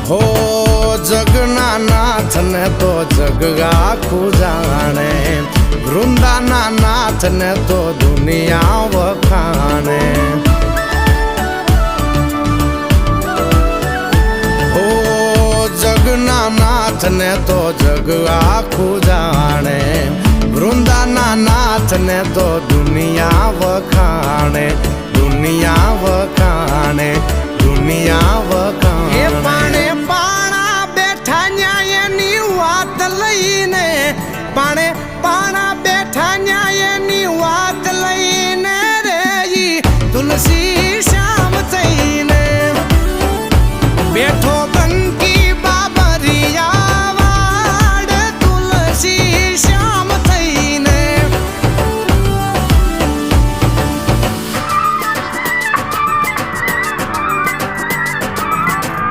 હો જગના નાથ ને તો જગ આખું જાણે, વૃંદાના નાથ ને તો દુનિયા વખાણે. હો જગના નાથ ને તો જગ આખું જાણે, વૃંદાના નાથ ને તો દુનિયા વખાણે, દુનિયા વખાણે, દુનિયા વખાણે. એ પાણે પાણા બેઠા ન્યાયની વાત લઈને, પાણે પાણા બેઠા ન્યાયની વાત લઈને રે તુલસી શ્યામ થઈને બેઠો બંધ